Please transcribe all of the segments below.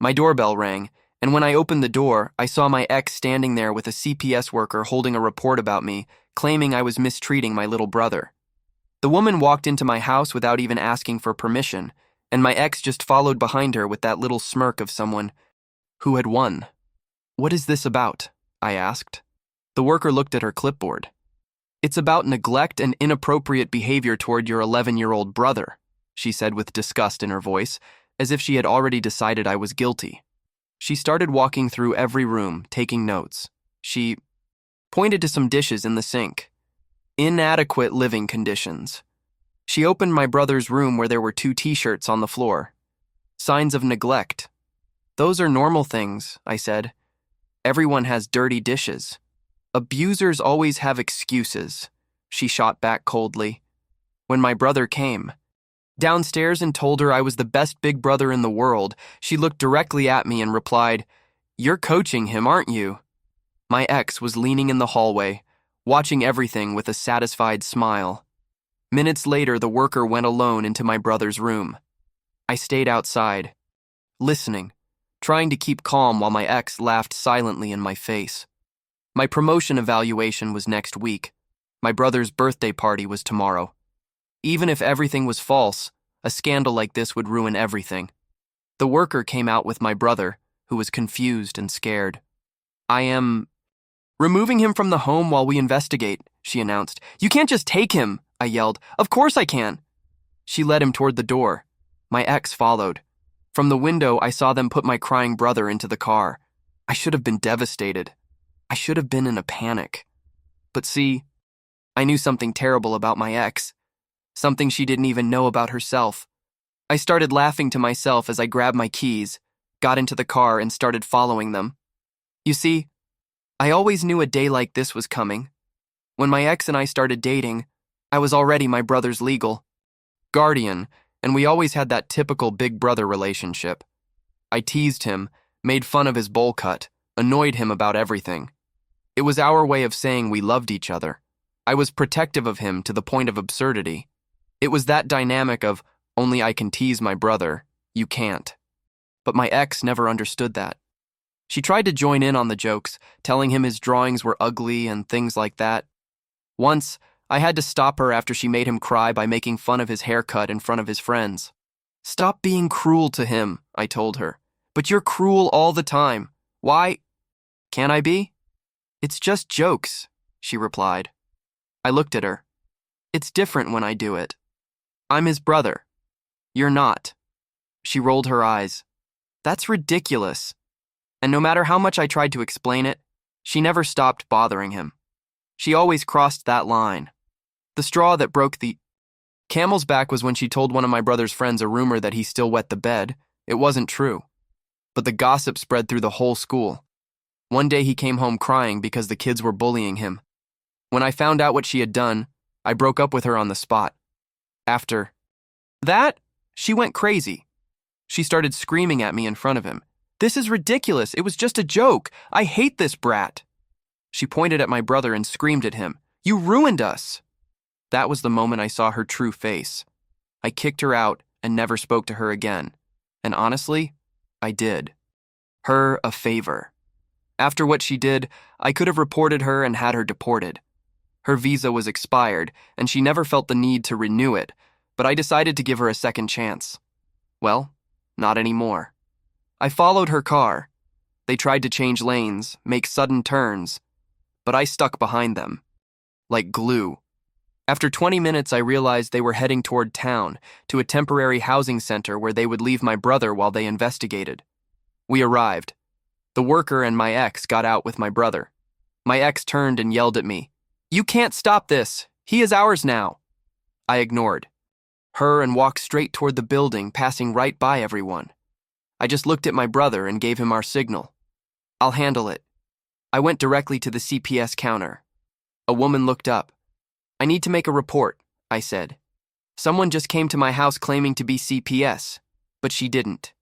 My doorbell rang, and when I opened the door, I saw my ex standing there with a CPS worker holding a report about me, claiming I was mistreating my little brother. The woman walked into my house without even asking for permission, and my ex just followed behind her with that little smirk of someone who had won. "What is this about?" I asked. The worker looked at her clipboard. "It's about neglect and inappropriate behavior toward your 11-year-old brother," she said with disgust in her voice, as if she had already decided I was guilty. She started walking through every room, taking notes. She pointed to some dishes in the sink. Inadequate living conditions. She opened my brother's room where there were 2 t-shirts on the floor. Signs of neglect. "Those are normal things," I said. "Everyone has dirty dishes." "Abusers always have excuses," she shot back coldly. When my brother came downstairs and told her I was the best big brother in the world, she looked directly at me and replied, "You're coaching him, aren't you?" My ex was leaning in the hallway, watching everything with a satisfied smile. Minutes later, the worker went alone into my brother's room. I stayed outside, listening, trying to keep calm while my ex laughed silently in my face. My promotion evaluation was next week. My brother's birthday party was tomorrow. Even if everything was false, a scandal like this would ruin everything. The worker came out with my brother, who was confused and scared. "I am removing him from the home while we investigate," she announced. "You can't just take him," I yelled. "Of course I can." She led him toward the door. My ex followed. From the window, I saw them put my crying brother into the car. I should have been devastated. I should have been in a panic. But see, I knew something terrible about my ex. Something she didn't even know about herself. I started laughing to myself as I grabbed my keys, got into the car, and started following them. You see, I always knew a day like this was coming. When my ex and I started dating, I was already my brother's legal guardian, and we always had that typical big brother relationship. I teased him, made fun of his bowl cut, annoyed him about everything. It was our way of saying we loved each other. I was protective of him to the point of absurdity. It was that dynamic of, only I can tease my brother, you can't. But my ex never understood that. She tried to join in on the jokes, telling him his drawings were ugly and things like that. Once, I had to stop her after she made him cry by making fun of his haircut in front of his friends. "Stop being cruel to him," I told her. "But you're cruel all the time. Why? Can't I be?" "It's just jokes," she replied. I looked at her. "It's different when I do it. I'm his brother. You're not." She rolled her eyes. "That's ridiculous." And no matter how much I tried to explain it, she never stopped bothering him. She always crossed that line. The straw that broke the camel's back was when she told one of my brother's friends a rumor that he still wet the bed. It wasn't true. But the gossip spread through the whole school. One day he came home crying because the kids were bullying him. When I found out what she had done, I broke up with her on the spot. After that, she went crazy. She started screaming at me in front of him. "This is ridiculous. It was just a joke. I hate this brat." She pointed at my brother and screamed at him. "You ruined us." That was the moment I saw her true face. I kicked her out and never spoke to her again. And honestly, I did. Her a favor. After what she did, I could have reported her and had her deported. Her visa was expired, and she never felt the need to renew it, but I decided to give her a second chance. Well, not anymore. I followed her car. They tried to change lanes, make sudden turns, but I stuck behind them, like glue. After 20 minutes, I realized they were heading toward town, to a temporary housing center where they would leave my brother while they investigated. We arrived. The worker and my ex got out with my brother. My ex turned and yelled at me, "You can't stop this. He is ours now." I ignored her and walked straight toward the building, passing right by everyone. I just looked at my brother and gave him our signal. "I'll handle it." I went directly to the CPS counter. A woman looked up. "I need to make a report," I said. "Someone just came to my house claiming to be CPS, but she didn't."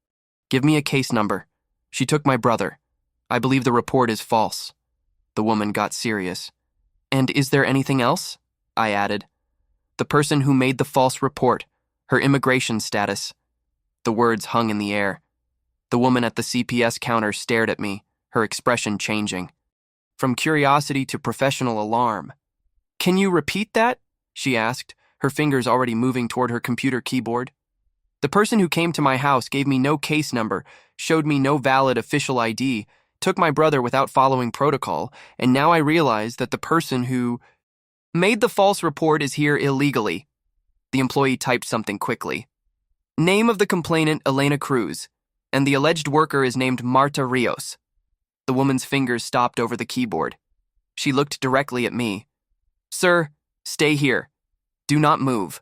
"Give me a case number." "She took my brother. I believe the report is false." The woman got serious. "And is there anything else?" I added. "The person who made the false report, her immigration status." The words hung in the air. The woman at the CPS counter stared at me, her expression changing from curiosity to professional alarm. "Can you repeat that?" she asked, her fingers already moving toward her computer keyboard. "The person who came to my house gave me no case number, showed me no valid official ID, took my brother without following protocol, and now I realize that the person who made the false report is here illegally." The employee typed something quickly. "Name of the complainant, Elena Cruz, and the alleged worker is named Marta Rios." The woman's fingers stopped over the keyboard. She looked directly at me. "Sir, stay here. Do not move."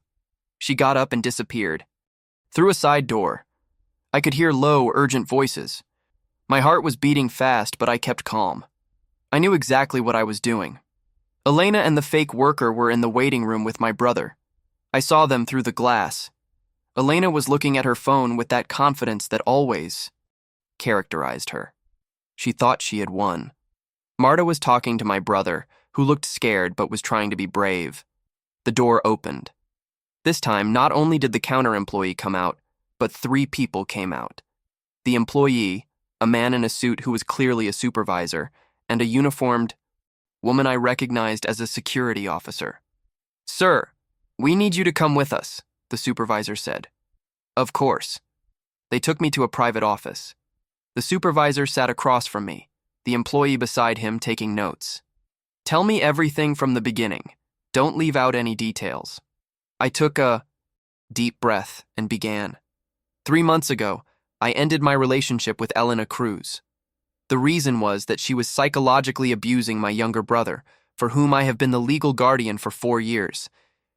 She got up and disappeared. Through a side door, I could hear low, urgent voices. My heart was beating fast, but I kept calm. I knew exactly what I was doing. Elena and the fake worker were in the waiting room with my brother. I saw them through the glass. Elena was looking at her phone with that confidence that always characterized her. She thought she had won. Marta was talking to my brother, who looked scared but was trying to be brave. The door opened. This time, not only did the counter employee come out, but 3 people came out. The employee, a man in a suit who was clearly a supervisor, and a uniformed woman I recognized as a security officer. "Sir, we need you to come with us," the supervisor said. Of course. They took me to a private office. The supervisor sat across from me, the employee beside him taking notes. "Tell me everything from the beginning. Don't leave out any details." I took a deep breath and began. 3 months ago, I ended my relationship with Elena Cruz. The reason was that she was psychologically abusing my younger brother, for whom I have been the legal guardian for 4 years.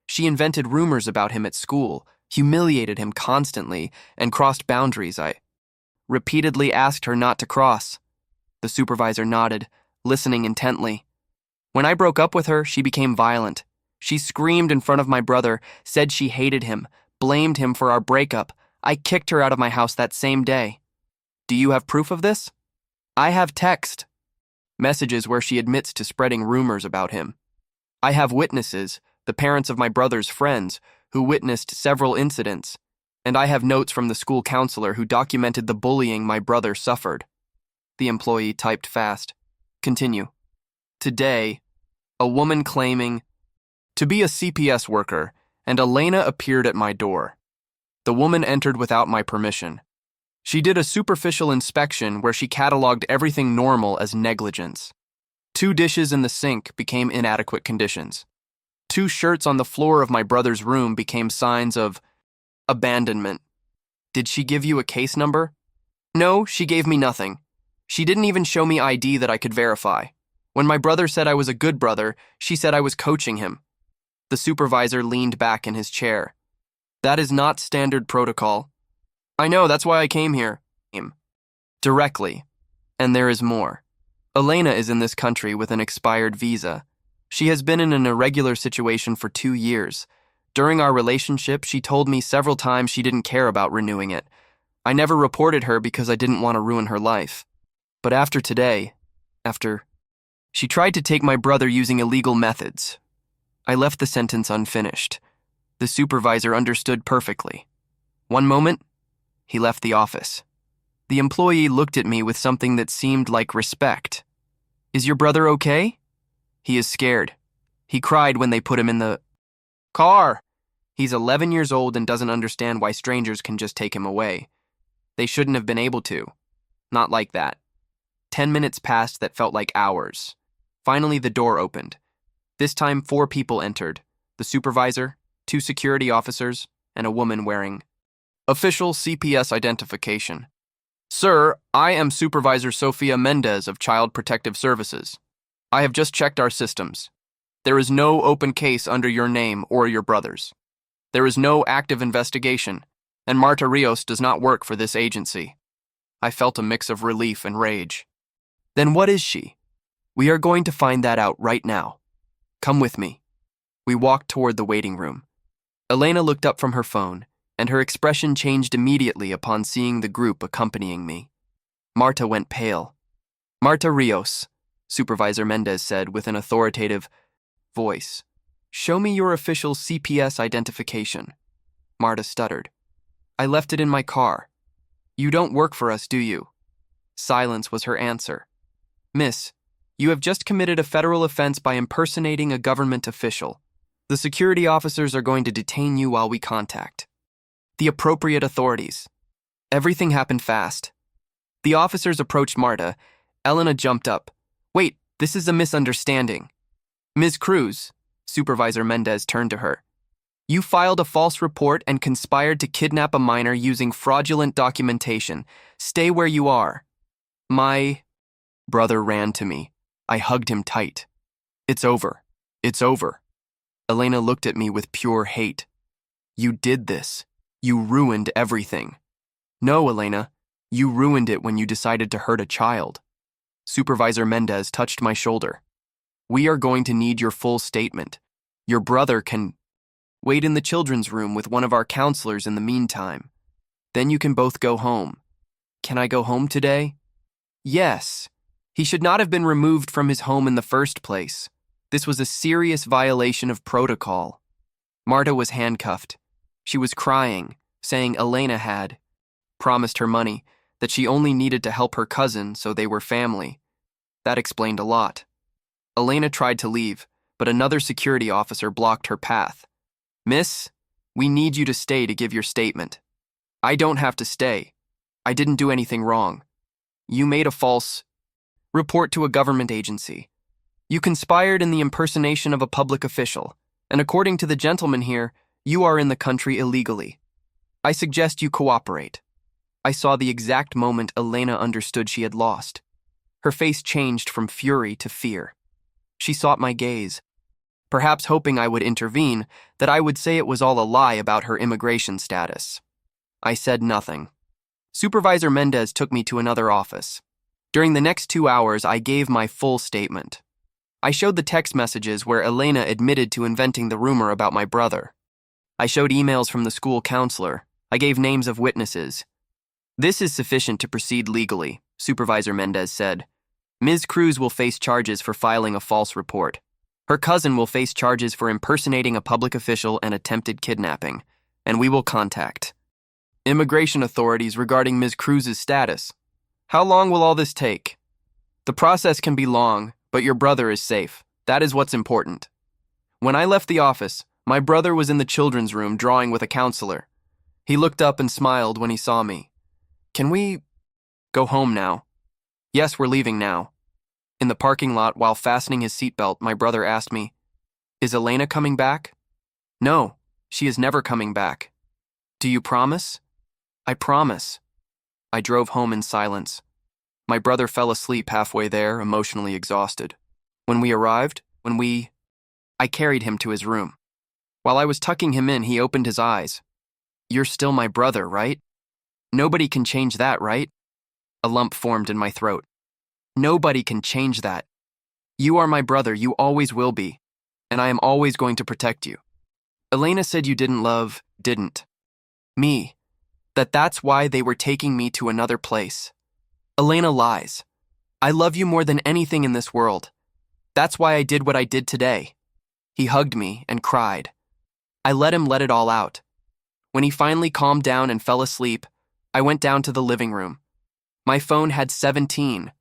She invented rumors about him at school, humiliated him constantly, and crossed boundaries I repeatedly asked her not to cross. The supervisor nodded, listening intently. When I broke up with her, she became violent. She screamed in front of my brother, said she hated him, blamed him for our breakup. I kicked her out of my house that same day. Do you have proof of this? I have text messages where she admits to spreading rumors about him. I have witnesses, the parents of my brother's friends, who witnessed several incidents, and I have notes from the school counselor who documented the bullying my brother suffered. The employee typed fast. Continue. Today, a woman claiming to be a CPS worker, and Elena appeared at my door. The woman entered without my permission. She did a superficial inspection where she cataloged everything normal as negligence. 2 dishes in the sink became inadequate conditions. 2 shirts on the floor of my brother's room became signs of abandonment. Did she give you a case number? No, she gave me nothing. She didn't even show me ID that I could verify. When my brother said I was a good brother, she said I was coaching him. The supervisor leaned back in his chair. That is not standard protocol. I know, that's why I came here. Directly. And there is more. Elena is in this country with an expired visa. She has been in an irregular situation for 2 years. During our relationship, she told me several times she didn't care about renewing it. I never reported her because I didn't want to ruin her life. But after today, she tried to take my brother using illegal methods. I left the sentence unfinished. The supervisor understood perfectly. One moment, he left the office. The employee looked at me with something that seemed like respect. Is your brother okay? He is scared. He cried when they put him in the car. He's 11 years old and doesn't understand why strangers can just take him away. They shouldn't have been able to. Not like that. 10 minutes passed that felt like hours. Finally, the door opened. This time, 4 people entered. The supervisor, 2 security officers, and a woman wearing official CPS identification. Sir, I am Supervisor Sofia Mendez of Child Protective Services. I have just checked our systems. There is no open case under your name or your brother's. There is no active investigation, and Marta Rios does not work for this agency. I felt a mix of relief and rage. Then what is she? We are going to find that out right now. Come with me. We walked toward the waiting room. Elena looked up from her phone, and her expression changed immediately upon seeing the group accompanying me. Marta went pale. Marta Rios, Supervisor Mendez said with an authoritative voice. Show me your official CPS identification. Marta stuttered. I left it in my car. You don't work for us, do you? Silence was her answer. Miss, you have just committed a federal offense by impersonating a government official. The security officers are going to detain you while we contact the appropriate authorities. Everything happened fast. The officers approached Marta. Elena jumped up. Wait, this is a misunderstanding. Ms. Cruz, Supervisor Mendez turned to her. You filed a false report and conspired to kidnap a minor using fraudulent documentation. Stay where you are. My brother ran to me. I hugged him tight. It's over. It's over. Elena looked at me with pure hate. You did this. You ruined everything. No, Elena, you ruined it when you decided to hurt a child. Supervisor Mendez touched my shoulder. We are going to need your full statement. Your brother can wait in the children's room with one of our counselors in the meantime. Then you can both go home. Can I go home today? Yes. He should not have been removed from his home in the first place. This was a serious violation of protocol. Marta was handcuffed. She was crying, saying Elena had promised her money, that she only needed to help her cousin so they were family. That explained a lot. Elena tried to leave, but another security officer blocked her path. Miss, we need you to stay to give your statement. I don't have to stay. I didn't do anything wrong. You made a false report to a government agency. You conspired in the impersonation of a public official, and according to the gentleman here, you are in the country illegally. I suggest you cooperate. I saw the exact moment Elena understood she had lost. Her face changed from fury to fear. She sought my gaze, perhaps hoping I would intervene, that I would say it was all a lie about her immigration status. I said nothing. Supervisor Mendez took me to another office. During the next 2 hours, I gave my full statement. I showed the text messages where Elena admitted to inventing the rumor about my brother. I showed emails from the school counselor. I gave names of witnesses. This is sufficient to proceed legally, Supervisor Mendez said. Ms. Cruz will face charges for filing a false report. Her cousin will face charges for impersonating a public official and attempted kidnapping, and we will contact immigration authorities regarding Ms. Cruz's status. How long will all this take? The process can be long, but your brother is safe. That is what's important. When I left the office, my brother was in the children's room drawing with a counselor. He looked up and smiled when he saw me. Can we go home now? Yes, we're leaving now. In the parking lot, while fastening his seatbelt, my brother asked me, Is Elena coming back? No, she is never coming back. Do you promise? I promise. I drove home in silence. My brother fell asleep halfway there, emotionally exhausted. When we arrived, I carried him to his room. While I was tucking him in, he opened his eyes. You're still my brother, right? Nobody can change that, right? A lump formed in my throat. Nobody can change that. You are my brother, you always will be, and I am always going to protect you. Elena said you didn't me, that's why they were taking me to another place. Elena lies. I love you more than anything in this world. That's why I did what I did today. He hugged me and cried. I let him let it all out. When he finally calmed down and fell asleep, I went down to the living room. My phone had 17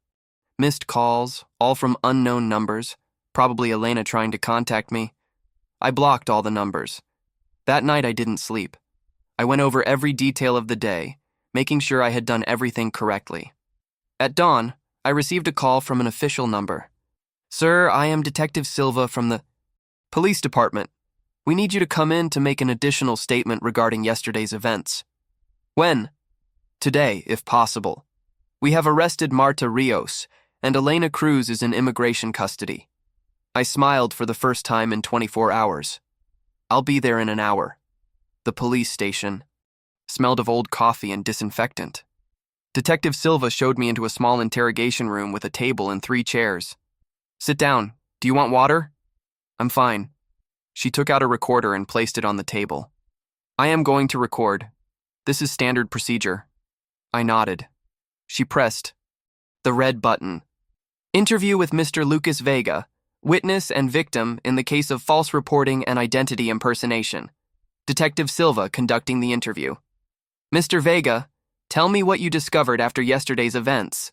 missed calls, all from unknown numbers, probably Elena trying to contact me. I blocked all the numbers. That night I didn't sleep. I went over every detail of the day, making sure I had done everything correctly. At dawn, I received a call from an official number. Sir, I am Detective Silva from the police department. We need you to come in to make an additional statement regarding yesterday's events. When? Today, if possible. We have arrested Marta Rios, and Elena Cruz is in immigration custody. I smiled for the first time in 24 hours. I'll be there in an hour. The police station smelled of old coffee and disinfectant. Detective Silva showed me into a small interrogation room with a table and 3 chairs. Sit down. Do you want water? I'm fine. She took out a recorder and placed it on the table. I am going to record. This is standard procedure. I nodded. She pressed the red button. Interview with Mr. Lucas Vega, witness and victim in the case of false reporting and identity impersonation. Detective Silva conducting the interview. Mr. Vega, Tell me what you discovered after yesterday's events.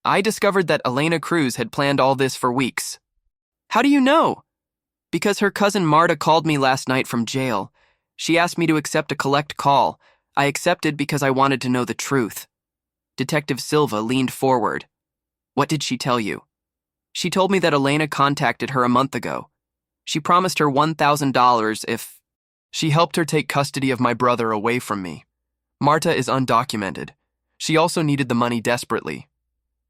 I discovered that Elena Cruz had planned all this for weeks. How do you know? Because her cousin Marta called me last night from jail. She asked me to accept a collect call. I accepted because I wanted to know the truth. Detective Silva leaned forward. What did she tell you? She told me that Elena contacted her a month ago. She promised her $1,000 if she helped her take custody of my brother away from me. Marta is undocumented. She also needed the money desperately.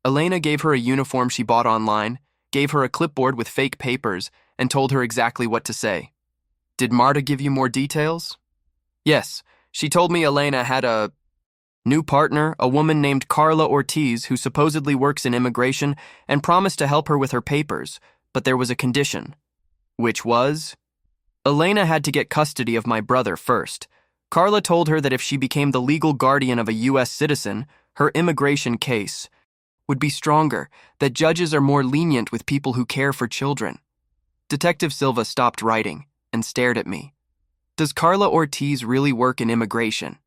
Elena gave her a uniform she bought online, gave her a clipboard with fake papers, and told her exactly what to say. Did Marta give you more details? Yes, she told me Elena had a new partner, a woman named Carla Ortiz, who supposedly works in immigration and promised to help her with her papers, but there was a condition. Which was? Elena had to get custody of my brother first. Carla told her that if she became the legal guardian of a U.S. citizen, her immigration case would be stronger, that judges are more lenient with people who care for children. Detective Silva stopped writing and stared at me. Does Carla Ortiz really work in immigration?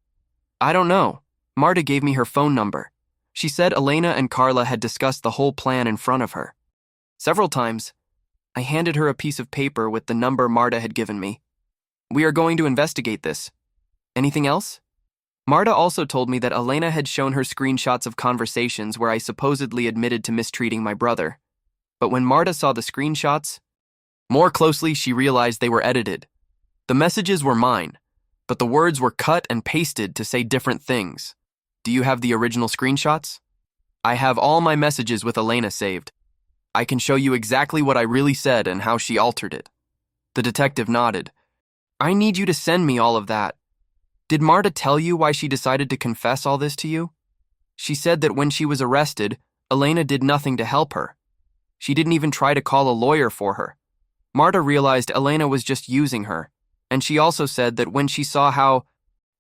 I don't know. Marta gave me her phone number. She said Elena and Carla had discussed the whole plan in front of her. Several times, I handed her a piece of paper with the number Marta had given me. We are going to investigate this. Anything else? Marta also told me that Elena had shown her screenshots of conversations where I supposedly admitted to mistreating my brother. But when Marta saw the screenshots, more closely she realized they were edited. The messages were mine, but the words were cut and pasted to say different things. Do you have the original screenshots? I have all my messages with Elena saved. I can show you exactly what I really said and how she altered it. The detective nodded. I need you to send me all of that. Did Marta tell you why she decided to confess all this to you? She said that when she was arrested, Elena did nothing to help her. She didn't even try to call a lawyer for her. Marta realized Elena was just using her, and she also said that when she saw how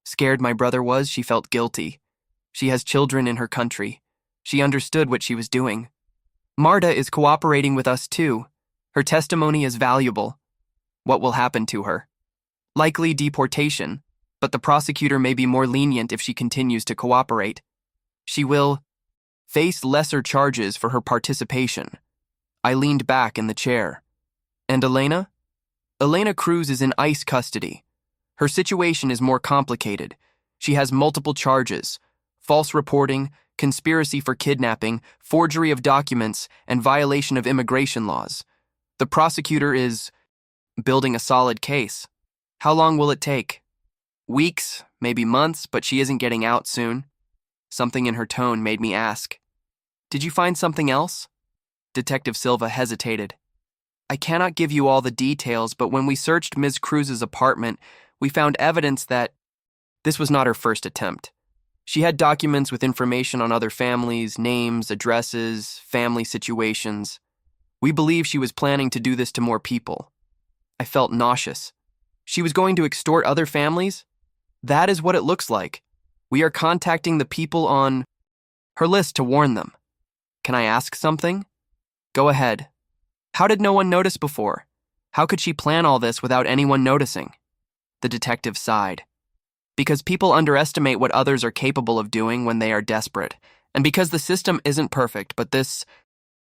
scared my brother was, she felt guilty. She has children in her country. She understood what she was doing. Marta is cooperating with us too. Her testimony is valuable. What will happen to her? Likely deportation, but the prosecutor may be more lenient if she continues to cooperate. She will face lesser charges for her participation. I leaned back in the chair. And Elena? Elena Cruz is in ICE custody. Her situation is more complicated. She has multiple charges: false reporting, conspiracy for kidnapping, forgery of documents, and violation of immigration laws. The prosecutor is building a solid case. How long will it take? Weeks, maybe months, but she isn't getting out soon. Something in her tone made me ask, Did you find something else? Detective Silva hesitated. I cannot give you all the details, but when we searched Ms. Cruz's apartment, we found evidence that this was not her first attempt. She had documents with information on other families, names, addresses, family situations. We believe she was planning to do this to more people. I felt nauseous. She was going to extort other families? That is what it looks like. We are contacting the people on her list to warn them. Can I ask something? Go ahead. How did no one notice before? How could she plan all this without anyone noticing? The detective sighed. Because people underestimate what others are capable of doing when they are desperate, and because the system isn't perfect, but this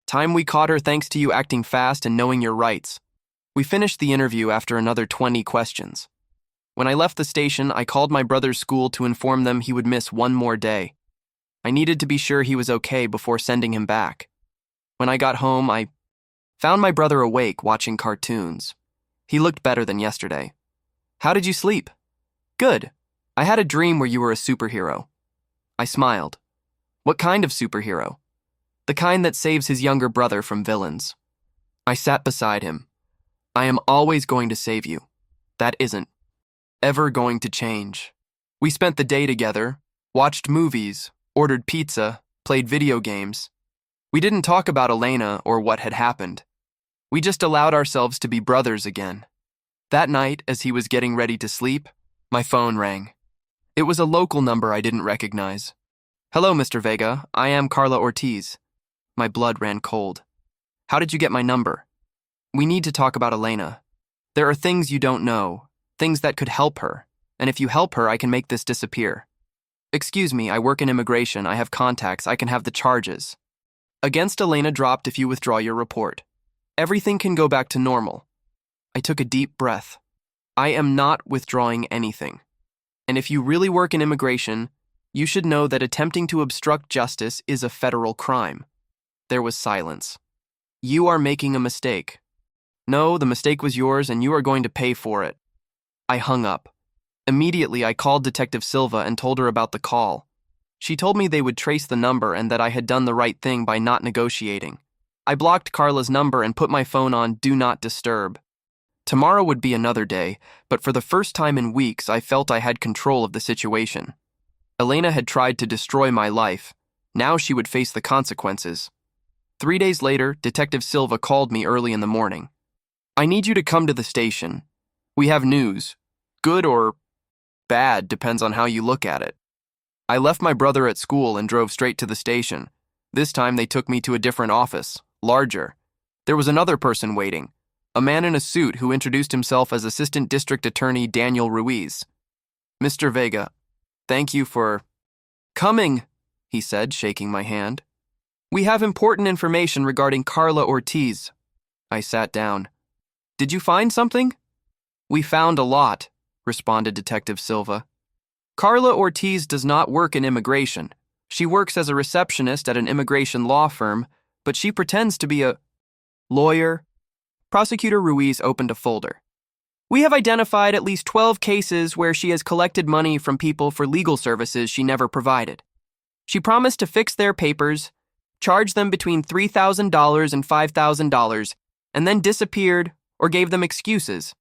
time we caught her thanks to you acting fast and knowing your rights. We finished the interview after another 20 questions. When I left the station, I called my brother's school to inform them he would miss one more day. I needed to be sure he was okay before sending him back. When I got home, I found my brother awake watching cartoons. He looked better than yesterday. How did you sleep? Good. I had a dream where you were a superhero. I smiled. What kind of superhero? The kind that saves his younger brother from villains. I sat beside him. I am always going to save you. That isn't ever going to change. We spent the day together, watched movies, ordered pizza, played video games. We didn't talk about Elena or what had happened. We just allowed ourselves to be brothers again. That night, as he was getting ready to sleep, my phone rang. It was a local number I didn't recognize. Hello, Mr. Vega. I am Carla Ortiz. My blood ran cold. How did you get my number? We need to talk about Elena. There are things you don't know, things that could help her, and if you help her, I can make this disappear. Excuse me, I work in immigration. I have contacts. I can have the charges. Against Elena dropped if you withdraw your report. Everything can go back to normal. I took a deep breath. I am not withdrawing anything. And if you really work in immigration, you should know that attempting to obstruct justice is a federal crime. There was silence. You are making a mistake. No, the mistake was yours and you are going to pay for it. I hung up. Immediately, I called Detective Silva and told her about the call. She told me they would trace the number and that I had done the right thing by not negotiating. I blocked Carla's number and put my phone on Do Not Disturb. Tomorrow would be another day, but for the first time in weeks, I felt I had control of the situation. Elena had tried to destroy my life. Now she would face the consequences. 3 days later, Detective Silva called me early in the morning. I need you to come to the station. We have news. Good or bad depends on how you look at it. I left my brother at school and drove straight to the station. This time they took me to a different office, larger. There was another person waiting, a man in a suit who introduced himself as Assistant District Attorney Daniel Ruiz. Mr. Vega, thank you for coming, he said, shaking my hand. We have important information regarding Carla Ortiz. I sat down. Did you find something? We found a lot, responded Detective Silva. Carla Ortiz does not work in immigration. She works as a receptionist at an immigration law firm, but she pretends to be a lawyer. Prosecutor Ruiz opened a folder. We have identified at least 12 cases where she has collected money from people for legal services she never provided. She promised to fix their papers, charge them between $3,000 and $5,000, and then disappeared or gave them excuses.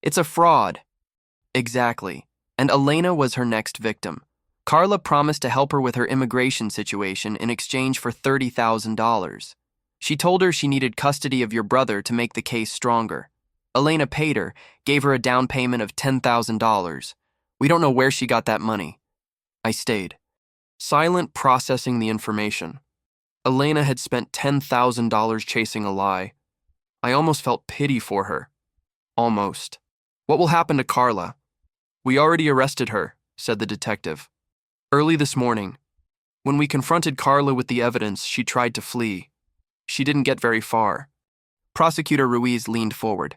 It's a fraud. Exactly. And Elena was her next victim. Carla promised to help her with her immigration situation in exchange for $30,000. She told her she needed custody of your brother to make the case stronger. Elena paid her, gave her a down payment of $10,000. We don't know where she got that money. I stayed, silent, processing the information. Elena had spent $10,000 chasing a lie. I almost felt pity for her. Almost. What will happen to Carla? We already arrested her, said the detective. Early this morning. When we confronted Carla with the evidence, she tried to flee. She didn't get very far. Prosecutor Ruiz leaned forward.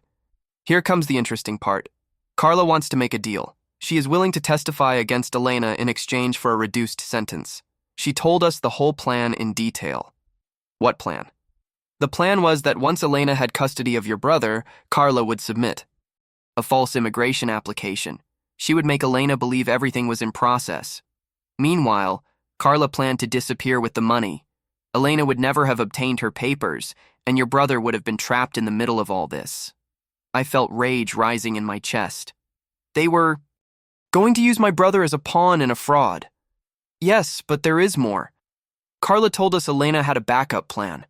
Here comes the interesting part. Carla wants to make a deal. She is willing to testify against Elena in exchange for a reduced sentence. She told us the whole plan in detail. What plan? The plan was that once Elena had custody of your brother, Carla would submit a false immigration application. She would make Elena believe everything was in process. Meanwhile, Carla planned to disappear with the money. Elena would never have obtained her papers, and your brother would have been trapped in the middle of all this. I felt rage rising in my chest. They were going to use my brother as a pawn in a fraud. Yes, but there is more. Carla told us Elena had a backup plan.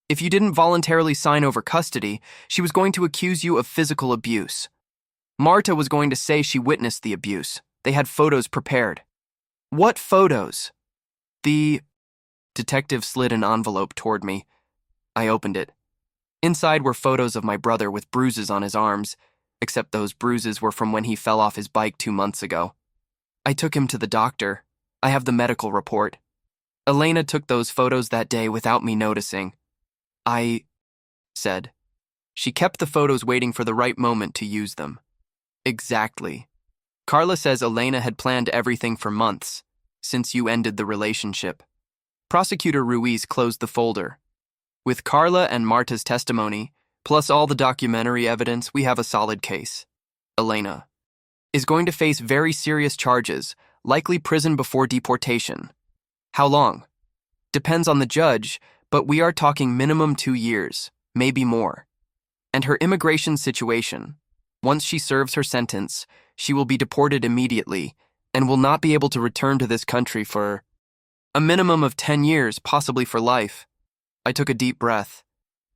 If you didn't voluntarily sign over custody, she was going to accuse you of physical abuse. Marta was going to say she witnessed the abuse. They had photos prepared. What photos? The detective slid an envelope toward me. I opened it. Inside were photos of my brother with bruises on his arms, except those bruises were from when he fell off his bike 2 months ago. I took him to the doctor. I have the medical report. Elena took those photos that day without me noticing. I said. She kept the photos waiting for the right moment to use them. Exactly. Carla says Elena had planned everything for months, since you ended the relationship. Prosecutor Ruiz closed the folder. With Carla and Marta's testimony, plus all the documentary evidence, we have a solid case. Elena is going to face very serious charges, likely prison before deportation. How long? Depends on the judge, but we are talking minimum 2 years, maybe more. And her immigration situation. Once she serves her sentence, she will be deported immediately and will not be able to return to this country for a minimum of 10 years, possibly for life. I took a deep breath.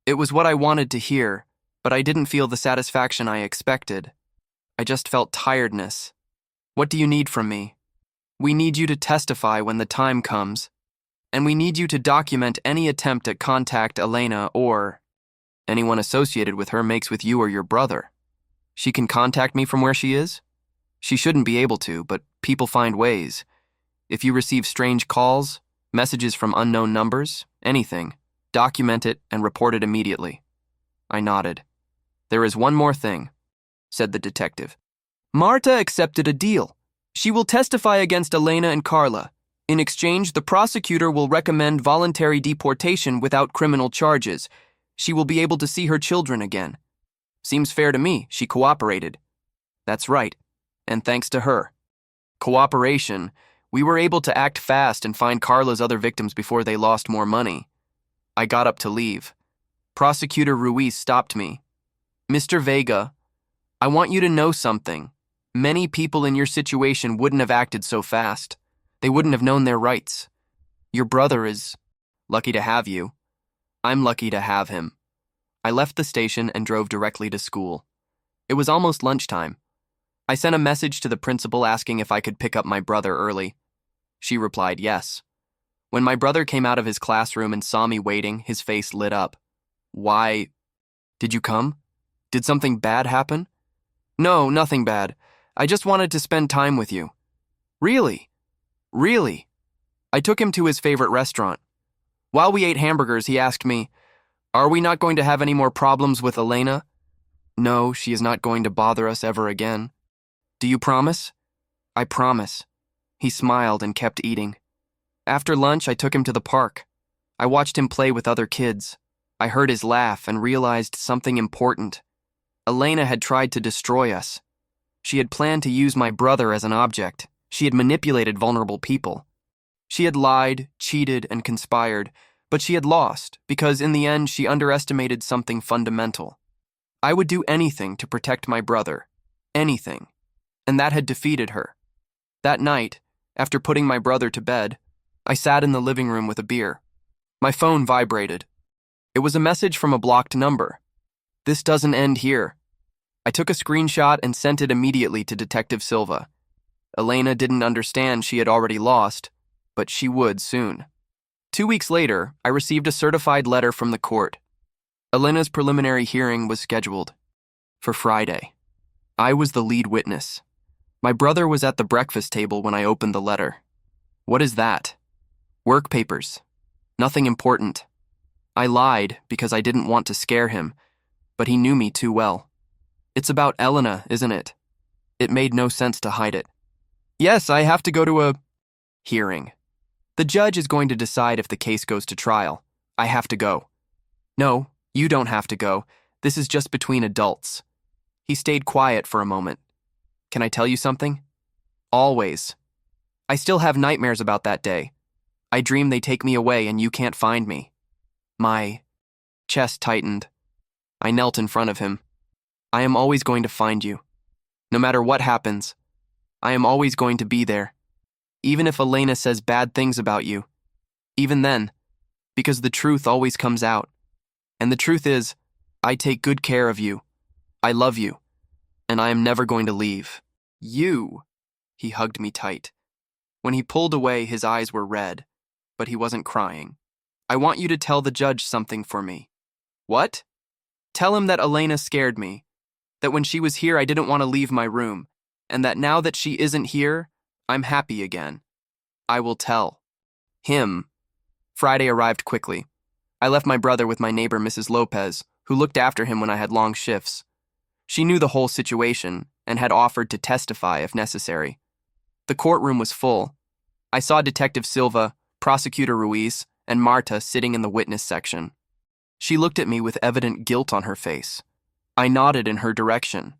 It was what I wanted to hear, but I didn't feel the satisfaction I expected. I just felt tiredness. What do you need from me? We need you to testify when the time comes, and we need you to document any attempt at contact Elena or anyone associated with her makes with you or your brother. She can contact me from where she is? She shouldn't be able to, but people find ways. If you receive strange calls, messages from unknown numbers, anything, document it and report it immediately. I nodded. There is one more thing, said the detective. Marta accepted a deal. She will testify against Elena and Carla. In exchange, the prosecutor will recommend voluntary deportation without criminal charges. She will be able to see her children again. Seems fair to me, she cooperated. That's right, and thanks to her cooperation, we were able to act fast and find Carla's other victims before they lost more money. I got up to leave. Prosecutor Ruiz stopped me. Mr. Vega, I want you to know something. Many people in your situation wouldn't have acted so fast. They wouldn't have known their rights. Your brother is lucky to have you. I'm lucky to have him. I left the station and drove directly to school. It was almost lunchtime. I sent a message to the principal asking if I could pick up my brother early. She replied yes. When my brother came out of his classroom and saw me waiting, his face lit up. Why? Did you come? Did something bad happen? No, nothing bad. I just wanted to spend time with you. Really? Really? I took him to his favorite restaurant. While we ate hamburgers, he asked me, "Are we not going to have any more problems with Elena?" No, she is not going to bother us ever again. Do you promise? I promise. He smiled and kept eating. After lunch, I took him to the park. I watched him play with other kids. I heard his laugh and realized something important. Elena had tried to destroy us. She had planned to use my brother as an object. She had manipulated vulnerable people. She had lied, cheated, and conspired, but she had lost because in the end she underestimated something fundamental. I would do anything to protect my brother. Anything. And that had defeated her. That night, after putting my brother to bed, I sat in the living room with a beer. My phone vibrated. It was a message from a blocked number. This doesn't end here. I took a screenshot and sent it immediately to Detective Silva. Elena didn't understand she had already lost, but she would soon. 2 weeks later, I received a certified letter from the court. Elena's preliminary hearing was scheduled for Friday. I was the lead witness. My brother was at the breakfast table when I opened the letter. What is that? Work papers. Nothing important. I lied because I didn't want to scare him, but he knew me too well. It's about Elena, isn't it? It made no sense to hide it. Yes, I have to go to a hearing. The judge is going to decide if the case goes to trial. I have to go. No, you don't have to go. This is just between adults. He stayed quiet for a moment. Can I tell you something? Always. I still have nightmares about that day. I dream they take me away and you can't find me. My chest tightened. I knelt in front of him. I am always going to find you. No matter what happens, I am always going to be there. Even if Elena says bad things about you. Even then, because the truth always comes out. And the truth is, I take good care of you. I love you. And I am never going to leave. You. He hugged me tight. When he pulled away, his eyes were red, but he wasn't crying. I want you to tell the judge something for me. What? Tell him that Elena scared me, that when she was here I didn't want to leave my room, and that now that she isn't here, I'm happy again. I will tell. Him. Friday arrived quickly. I left my brother with my neighbor, Mrs. Lopez, who looked after him when I had long shifts. She knew the whole situation and had offered to testify if necessary. The courtroom was full. I saw Detective Silva, Prosecutor Ruiz, and Marta sitting in the witness section. She looked at me with evident guilt on her face. I nodded in her direction.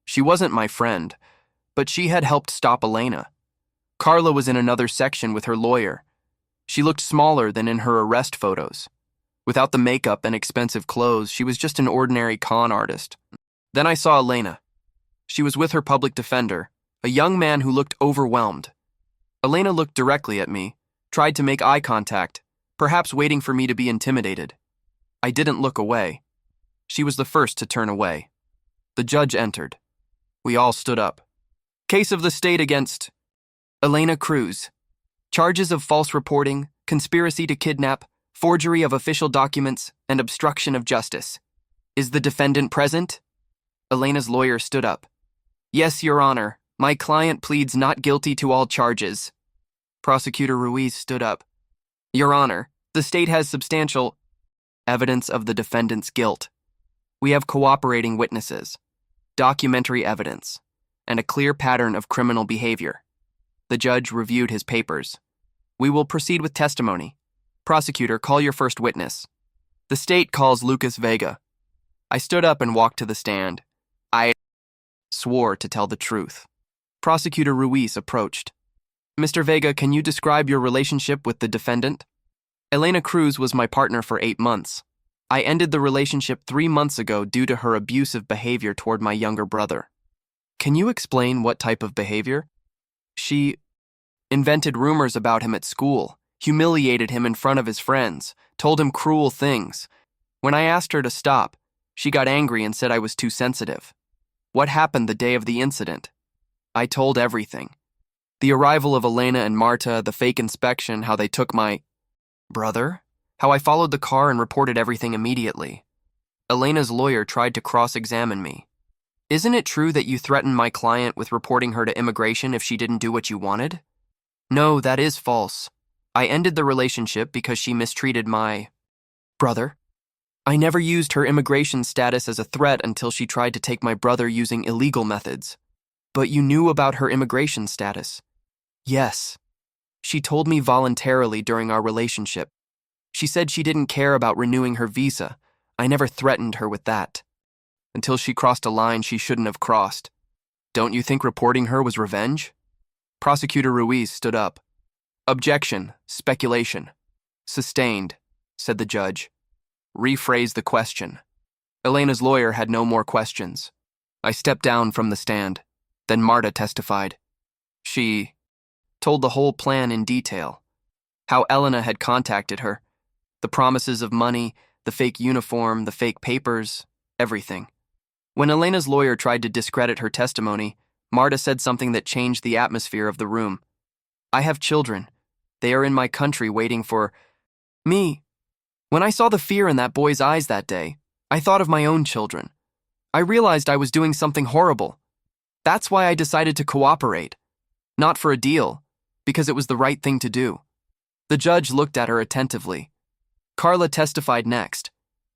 She wasn't my friend, but she had helped stop Elena. Carla was in another section with her lawyer. She looked smaller than in her arrest photos. Without the makeup and expensive clothes, she was just an ordinary con artist. Then I saw Elena. She was with her public defender, a young man who looked overwhelmed. Elena looked directly at me, tried to make eye contact, perhaps waiting for me to be intimidated. I didn't look away. She was the first to turn away. The judge entered. We all stood up. Case of the state against Elena Cruz. Charges of false reporting, conspiracy to kidnap, forgery of official documents, and obstruction of justice. Is the defendant present? Elena's lawyer stood up. Yes, Your Honor. My client pleads not guilty to all charges. Prosecutor Ruiz stood up. Your Honor, the state has substantial evidence of the defendant's guilt. We have cooperating witnesses, documentary evidence, and a clear pattern of criminal behavior. The judge reviewed his papers. We will proceed with testimony. Prosecutor, call your first witness. The state calls Lucas Vega. I stood up and walked to the stand. I swore to tell the truth. Prosecutor Ruiz approached. Mr. Vega, can you describe your relationship with the defendant? Elena Cruz was my partner for 8 months. I ended the relationship 3 months ago due to her abusive behavior toward my younger brother. Can you explain what type of behavior? She invented rumors about him at school, humiliated him in front of his friends, told him cruel things. When I asked her to stop, she got angry and said I was too sensitive. What happened the day of the incident? I told everything. The arrival of Elena and Marta, the fake inspection, how they took my brother, how I followed the car and reported everything immediately. Elena's lawyer tried to cross-examine me. Isn't it true that you threatened my client with reporting her to immigration if she didn't do what you wanted? No, that is false. I ended the relationship because she mistreated my brother. I never used her immigration status as a threat until she tried to take my brother using illegal methods. But you knew about her immigration status. Yes. She told me voluntarily during our relationship. She said she didn't care about renewing her visa. I never threatened her with that. Until she crossed a line she shouldn't have crossed. Don't you think reporting her was revenge? Prosecutor Ruiz stood up. Objection, speculation. Sustained, said the judge. Rephrase the question. Elena's lawyer had no more questions. I stepped down from the stand. Then Marta testified. She told the whole plan in detail. How Elena had contacted her. The promises of money, the fake uniform, the fake papers, everything. When Elena's lawyer tried to discredit her testimony, Marta said something that changed the atmosphere of the room. I have children. They are in my country waiting for me. When I saw the fear in that boy's eyes that day, I thought of my own children. I realized I was doing something horrible. That's why I decided to cooperate. Not for a deal, because it was the right thing to do. The judge looked at her attentively. Carla testified next.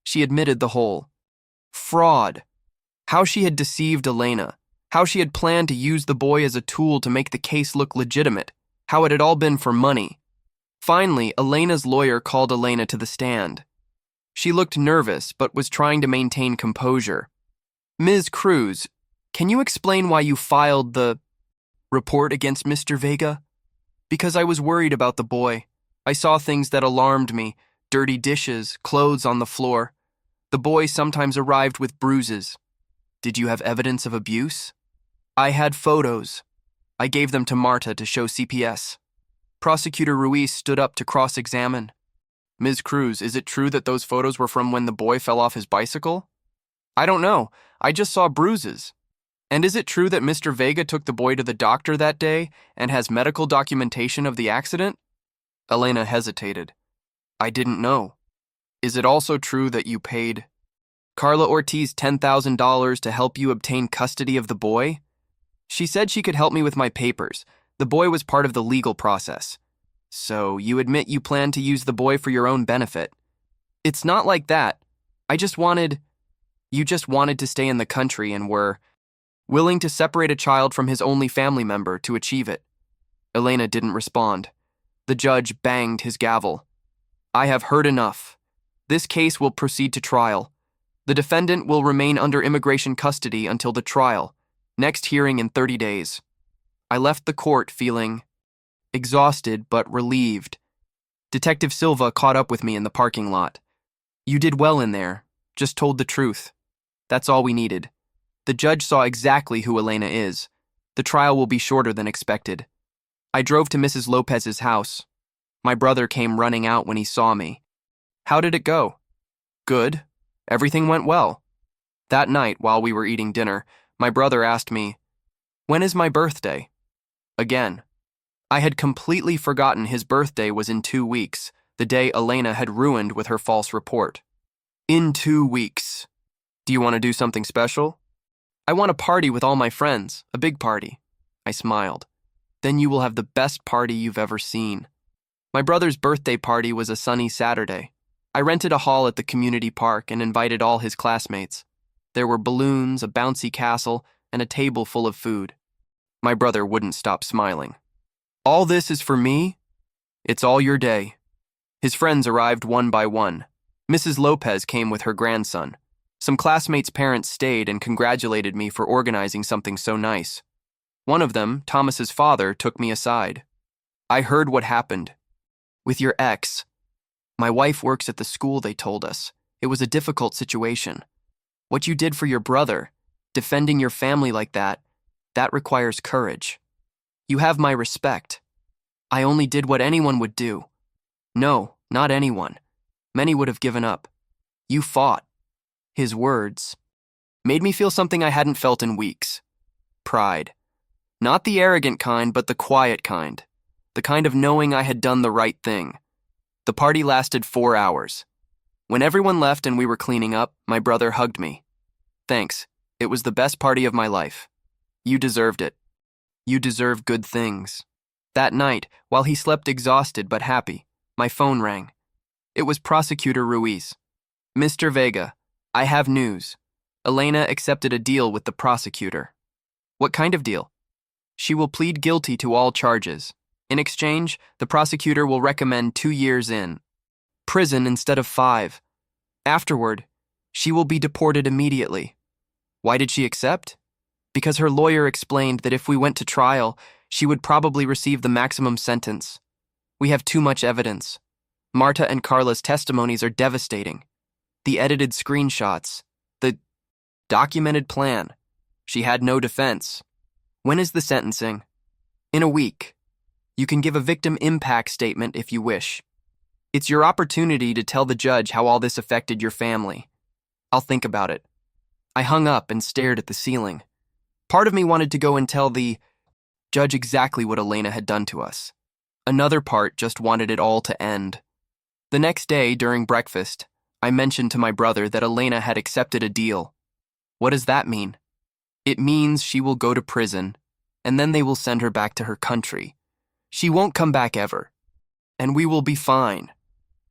She admitted the whole fraud. How she had deceived Elena. How she had planned to use the boy as a tool to make the case look legitimate. How it had all been for money. Finally, Elena's lawyer called Elena to the stand. She looked nervous, but was trying to maintain composure. Ms. Cruz, can you explain why you filed the report against Mr. Vega? Because I was worried about the boy. I saw things that alarmed me, dirty dishes, clothes on the floor. The boy sometimes arrived with bruises. Did you have evidence of abuse? I had photos. I gave them to Marta to show CPS. Prosecutor Ruiz stood up to cross-examine. Ms. Cruz, is it true that those photos were from when the boy fell off his bicycle? I don't know. I just saw bruises. And is it true that Mr. Vega took the boy to the doctor that day and has medical documentation of the accident? Elena hesitated. I didn't know. Is it also true that you paid Carla Ortiz $10,000 to help you obtain custody of the boy? She said she could help me with my papers. The boy was part of the legal process. So you admit you plan to use the boy for your own benefit. It's not like that. You just wanted to stay in the country and were willing to separate a child from his only family member to achieve it. Elena didn't respond. The judge banged his gavel. I have heard enough. This case will proceed to trial. The defendant will remain under immigration custody until the trial. Next hearing in 30 days. I left the court feeling exhausted but relieved. Detective Silva caught up with me in the parking lot. You did well in there. Just told the truth. That's all we needed. The judge saw exactly who Elena is. The trial will be shorter than expected. I drove to Mrs. Lopez's house. My brother came running out when he saw me. How did it go? Good. Everything went well. That night, while we were eating dinner, my brother asked me, when is my birthday? Again. I had completely forgotten his birthday was in 2 weeks, the day Elena had ruined with her false report. In 2 weeks. Do you want to do something special? I want a party with all my friends, a big party. I smiled. Then you will have the best party you've ever seen. My brother's birthday party was a sunny Saturday. I rented a hall at the community park and invited all his classmates. There were balloons, a bouncy castle, and a table full of food. My brother wouldn't stop smiling. All this is for me? It's all your day. His friends arrived one by one. Mrs. Lopez came with her grandson. Some classmates' parents stayed and congratulated me for organizing something so nice. One of them, Thomas's father, took me aside. I heard what happened. With your ex. My wife works at the school, they told us. It was a difficult situation. What you did for your brother, defending your family like that requires courage. You have my respect. I only did what anyone would do. No, not anyone. Many would have given up. You fought. His words made me feel something I hadn't felt in weeks. Pride. Not the arrogant kind, but the quiet kind. The kind of knowing I had done the right thing. The party lasted 4 hours. When everyone left and we were cleaning up, my brother hugged me. Thanks. It was the best party of my life. You deserved it. You deserve good things. That night, while he slept exhausted but happy, my phone rang. It was Prosecutor Ruiz. Mr. Vega, I have news. Elena accepted a deal with the prosecutor. What kind of deal? She will plead guilty to all charges. In exchange, the prosecutor will recommend 2 years in prison instead of 5. Afterward, she will be deported immediately. Why did she accept? Because her lawyer explained that if we went to trial, she would probably receive the maximum sentence. We have too much evidence. Marta and Carla's testimonies are devastating. The edited screenshots, the documented plan. She had no defense. When is the sentencing? In a week. You can give a victim impact statement if you wish. It's your opportunity to tell the judge how all this affected your family. I'll think about it. I hung up and stared at the ceiling. Part of me wanted to go and tell the judge exactly what Elena had done to us. Another part just wanted it all to end. The next day, during breakfast, I mentioned to my brother that Elena had accepted a deal. What does that mean? It means she will go to prison, and then they will send her back to her country. She won't come back ever. And we will be fine.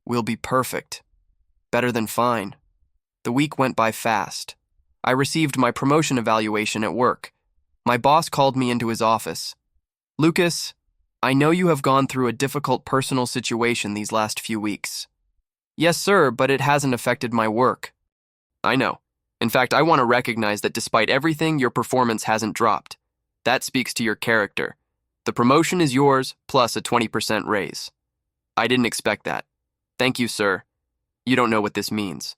We'll be perfect. Better than fine. The week went by fast. I received my promotion evaluation at work. My boss called me into his office. Lucas, I know you have gone through a difficult personal situation these last few weeks. Yes, sir, but it hasn't affected my work. I know. In fact, I want to recognize that despite everything, your performance hasn't dropped. That speaks to your character. The promotion is yours, plus a 20% raise. I didn't expect that. Thank you, sir. You don't know what this means.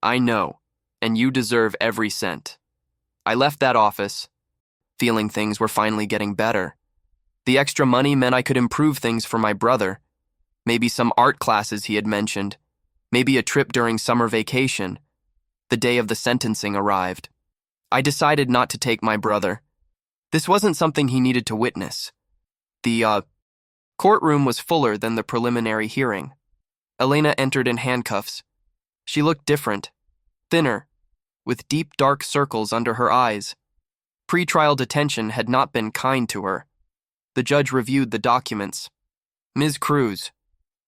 I know, and you deserve every cent. I left that office, feeling things were finally getting better. The extra money meant I could improve things for my brother. Maybe some art classes he had mentioned. Maybe a trip during summer vacation. The day of the sentencing arrived. I decided not to take my brother. This wasn't something he needed to witness. The courtroom was fuller than the preliminary hearing. Elena entered in handcuffs. She looked different, thinner, with deep dark circles under her eyes. Pre-trial detention had not been kind to her. The judge reviewed the documents. Ms. Cruz,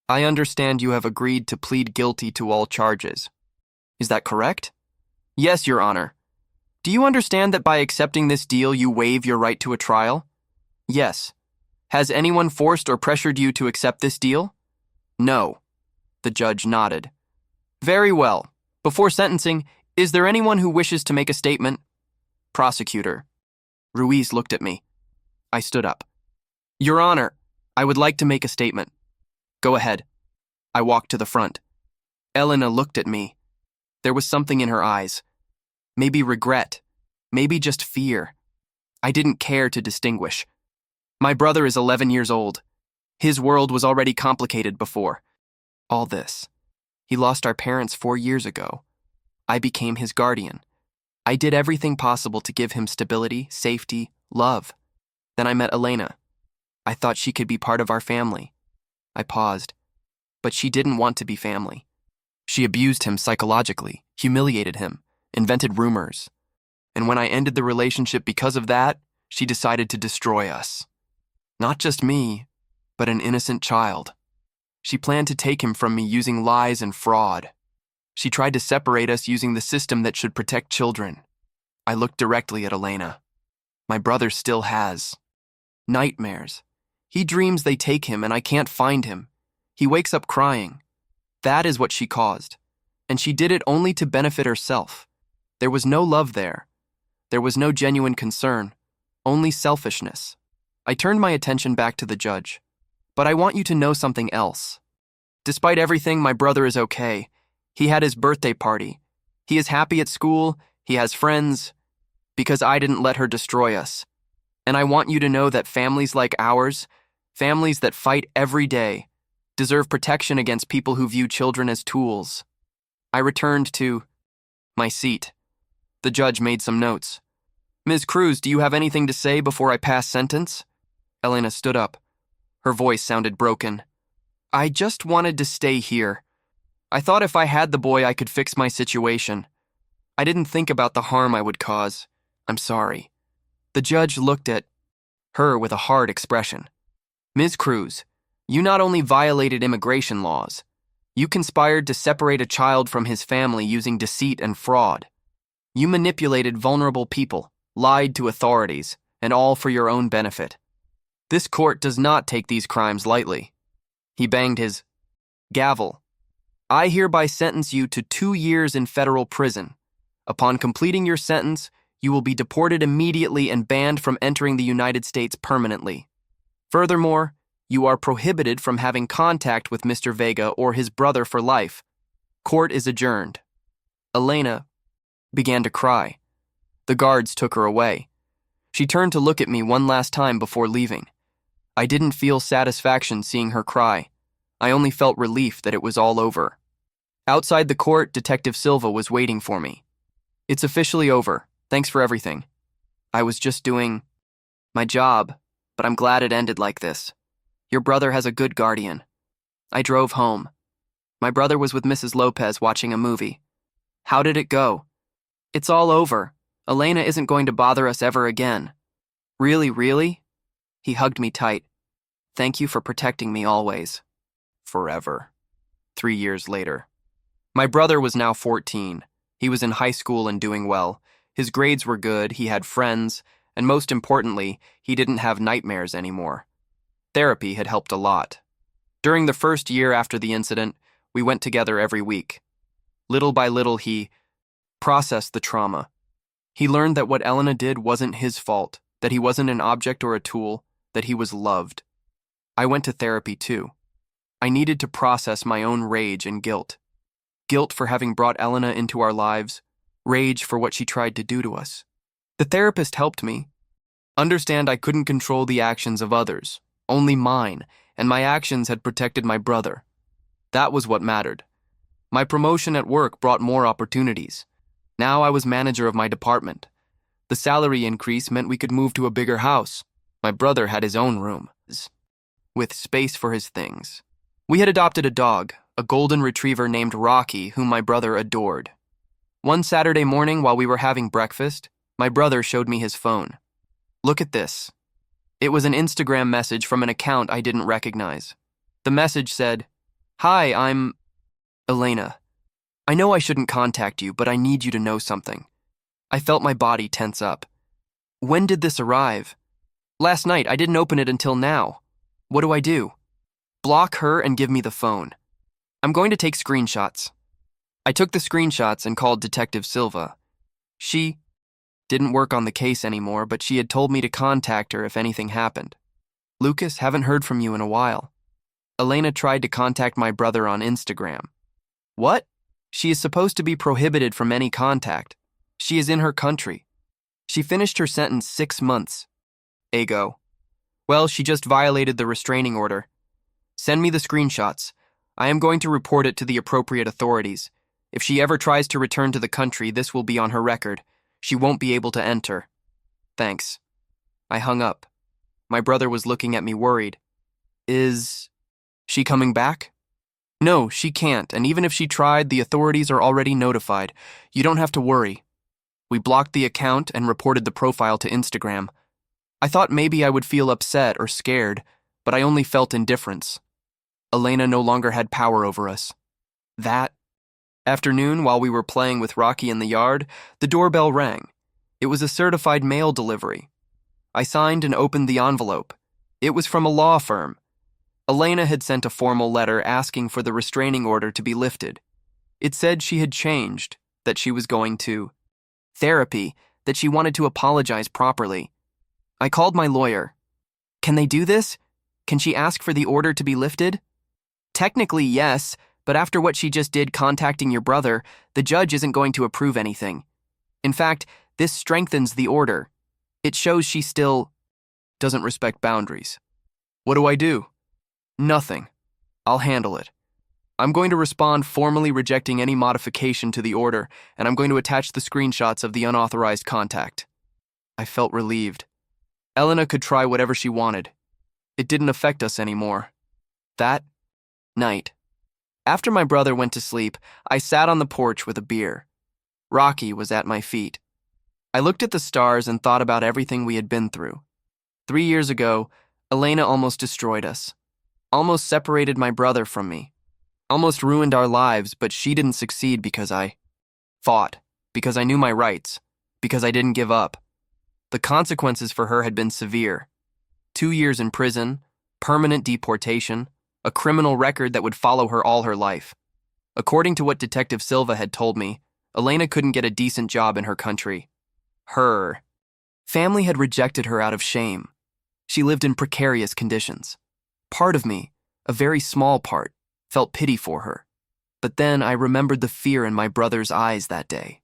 I understand you have agreed to plead guilty to all charges. Is that correct? Yes, Your Honor. Do you understand that by accepting this deal you waive your right to a trial? Yes. Has anyone forced or pressured you to accept this deal? No. The judge nodded. Very well. Before sentencing, is there anyone who wishes to make a statement? Prosecutor. Ruiz looked at me. I stood up. Your Honor, I would like to make a statement. Go ahead. I walked to the front. Elena looked at me. There was something in her eyes. Maybe regret. Maybe just fear. I didn't care to distinguish. My brother is 11 years old. His world was already complicated before all this. He lost our parents 4 years ago. I became his guardian. I did everything possible to give him stability, safety, love. Then I met Elena. I thought she could be part of our family. I paused. But she didn't want to be family. She abused him psychologically, humiliated him, invented rumors. And when I ended the relationship because of that, she decided to destroy us. Not just me, but an innocent child. She planned to take him from me using lies and fraud. She tried to separate us using the system that should protect children. I looked directly at Elena. My brother still has nightmares. He dreams they take him and I can't find him. He wakes up crying. That is what she caused. And she did it only to benefit herself. There was no love there. There was no genuine concern, only selfishness. I turned my attention back to the judge. But I want you to know something else. Despite everything, my brother is okay. He had his birthday party. He is happy at school. He has friends. Because I didn't let her destroy us. And I want you to know that families like ours, families that fight every day, deserve protection against people who view children as tools. I returned to my seat. The judge made some notes. Ms. Cruz, do you have anything to say before I pass sentence? Elena stood up. Her voice sounded broken. I just wanted to stay here. I thought if I had the boy, I could fix my situation. I didn't think about the harm I would cause. I'm sorry. The judge looked at her with a hard expression. Ms. Cruz, you not only violated immigration laws, you conspired to separate a child from his family using deceit and fraud. You manipulated vulnerable people, lied to authorities, and all for your own benefit. This court does not take these crimes lightly. He banged his gavel. I hereby sentence you to 2 years in federal prison. Upon completing your sentence, you will be deported immediately and banned from entering the United States permanently. Furthermore, you are prohibited from having contact with Mr. Vega or his brother for life. Court is adjourned. Elena began to cry. The guards took her away. She turned to look at me one last time before leaving. I didn't feel satisfaction seeing her cry. I only felt relief that it was all over. Outside the court, Detective Silva was waiting for me. It's officially over. Thanks for everything. I was just doing my job, but I'm glad it ended like this. Your brother has a good guardian. I drove home. My brother was with Mrs. Lopez watching a movie. How did it go? It's all over. Elena isn't going to bother us ever again. Really, really? He hugged me tight. Thank you for protecting me always. Forever. 3 years later. My brother was now 14. He was in high school and doing well. His grades were good, he had friends, and most importantly, he didn't have nightmares anymore. Therapy had helped a lot. During the first year after the incident, we went together every week. Little by little, he processed the trauma. He learned that what Elena did wasn't his fault, that he wasn't an object or a tool, that he was loved. I went to therapy too. I needed to process my own rage and guilt. Guilt for having brought Elena into our lives, rage for what she tried to do to us. The therapist helped me understand I couldn't control the actions of others, only mine, and my actions had protected my brother. That was what mattered. My promotion at work brought more opportunities. Now I was manager of my department. The salary increase meant we could move to a bigger house. My brother had his own room, with space for his things. We had adopted a dog, a golden retriever named Rocky, whom my brother adored. One Saturday morning while we were having breakfast, my brother showed me his phone. Look at this. It was an Instagram message from an account I didn't recognize. The message said, Hi, I'm Elena. I know I shouldn't contact you, but I need you to know something. I felt my body tense up. When did this arrive? Last night. I didn't open it until now. What do I do? Block her and give me the phone. I'm going to take screenshots. I took the screenshots and called Detective Silva. She didn't work on the case anymore, but she had told me to contact her if anything happened. Lucas, haven't heard from you in a while. Elena tried to contact my brother on Instagram. What? She is supposed to be prohibited from any contact. She is in her country. She finished her sentence 6 months ago. Well, she just violated the restraining order. Send me the screenshots. I am going to report it to the appropriate authorities. If she ever tries to return to the country, this will be on her record. She won't be able to enter. Thanks. I hung up. My brother was looking at me worried. Is she coming back? No, she can't, and even if she tried, the authorities are already notified. You don't have to worry. We blocked the account and reported the profile to Instagram. I thought maybe I would feel upset or scared, but I only felt indifference. Elena no longer had power over us. That afternoon, while we were playing with Rocky in the yard, the doorbell rang. It was a certified mail delivery. I signed and opened the envelope. It was from a law firm. Elena had sent a formal letter asking for the restraining order to be lifted. It said she had changed, that she was going to therapy, that she wanted to apologize properly. I called my lawyer. Can they do this? Can she ask for the order to be lifted? Technically, yes, but after what she just did contacting your brother, the judge isn't going to approve anything. In fact, this strengthens the order. It shows she still doesn't respect boundaries. What do I do? Nothing. I'll handle it. I'm going to respond formally rejecting any modification to the order, and I'm going to attach the screenshots of the unauthorized contact. I felt relieved. Elena could try whatever she wanted. It didn't affect us anymore. That night, after my brother went to sleep, I sat on the porch with a beer. Rocky was at my feet. I looked at the stars and thought about everything we had been through. 3 years ago, Elena almost destroyed us. Almost separated my brother from me. Almost ruined our lives, but she didn't succeed because I fought, because I knew my rights, because I didn't give up. The consequences for her had been severe. 2 years in prison, permanent deportation, a criminal record that would follow her all her life. According to what Detective Silva had told me, Elena couldn't get a decent job in her country. Her family had rejected her out of shame. She lived in precarious conditions. Part of me, a very small part, felt pity for her. But then I remembered the fear in my brother's eyes that day.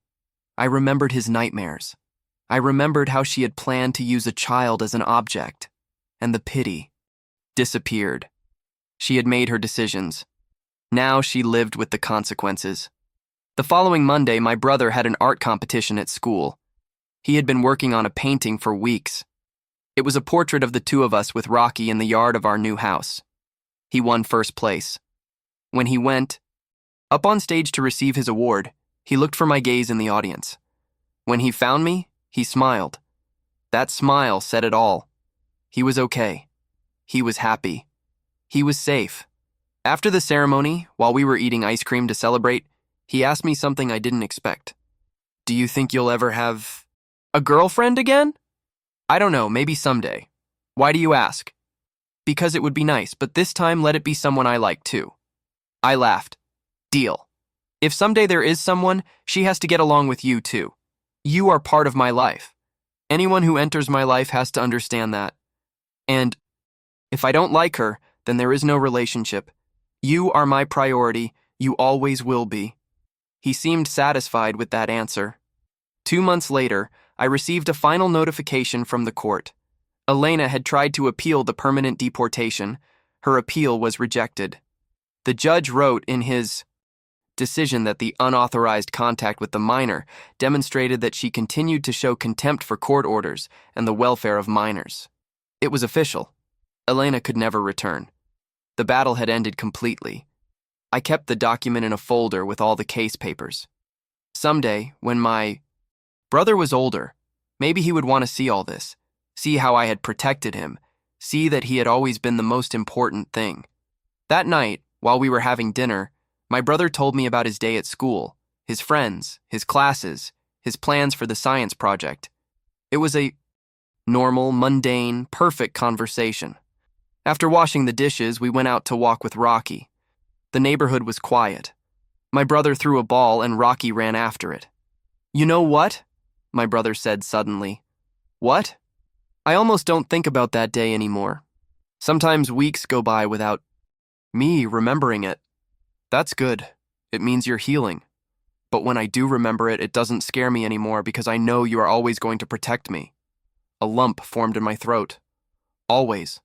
I remembered his nightmares. I remembered how she had planned to use a child as an object, and the pity disappeared. She had made her decisions. Now she lived with the consequences. The following Monday, my brother had an art competition at school. He had been working on a painting for weeks. It was a portrait of the two of us with Rocky in the yard of our new house. He won first place. When he went up on stage to receive his award, he looked for my gaze in the audience. When he found me, he smiled. That smile said it all. He was okay. He was happy. He was safe. After the ceremony, while we were eating ice cream to celebrate, he asked me something I didn't expect. Do you think you'll ever have a girlfriend again? I don't know, maybe someday. Why do you ask? Because it would be nice, but this time let it be someone I like too. I laughed. Deal. If someday there is someone, she has to get along with you too. You are part of my life. Anyone who enters my life has to understand that. And if I don't like her, then there is no relationship. You are my priority. You always will be. He seemed satisfied with that answer. 2 months later, I received a final notification from the court. Elena had tried to appeal the permanent deportation. Her appeal was rejected. The judge wrote in his decision that the unauthorized contact with the minor demonstrated that she continued to show contempt for court orders and the welfare of minors. It was official. Elena could never return. The battle had ended completely. I kept the document in a folder with all the case papers. Someday, when my brother was older, maybe he would want to see all this, see how I had protected him, see that he had always been the most important thing. That night, while we were having dinner, my brother told me about his day at school, his friends, his classes, his plans for the science project. It was a normal, mundane, perfect conversation. After washing the dishes, we went out to walk with Rocky. The neighborhood was quiet. My brother threw a ball and Rocky ran after it. You know what? My brother said suddenly. What? I almost don't think about that day anymore. Sometimes weeks go by without me remembering it. That's good. It means you're healing. But when I do remember it, it doesn't scare me anymore because I know you are always going to protect me. A lump formed in my throat. Always.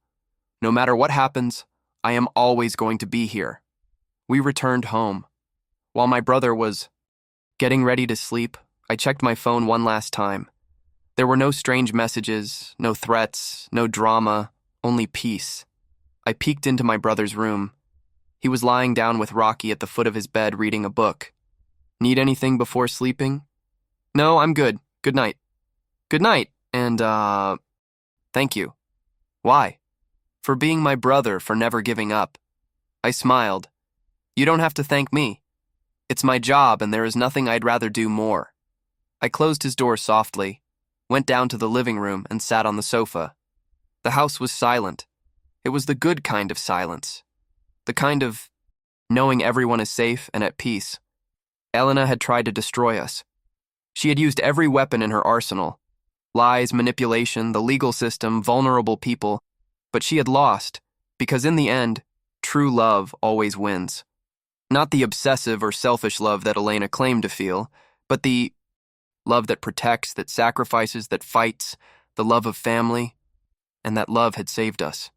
No matter what happens, I am always going to be here. We returned home. While my brother was getting ready to sleep, I checked my phone one last time. There were no strange messages, no threats, no drama, only peace. I peeked into my brother's room. He was lying down with Rocky at the foot of his bed reading a book. Need anything before sleeping? No, I'm good. Good night. Good night, and, Thank you. Why? For being my brother, for never giving up. I smiled. You don't have to thank me. It's my job, and there is nothing I'd rather do more. I closed his door softly, went down to the living room, and sat on the sofa. The house was silent. It was the good kind of silence. The kind of knowing everyone is safe and at peace. Elena had tried to destroy us. She had used every weapon in her arsenal. Lies, manipulation, the legal system, vulnerable people. But she had lost, because in the end, true love always wins. Not the obsessive or selfish love that Elena claimed to feel, but the love that protects, that sacrifices, that fights, the love of family, and that love had saved us.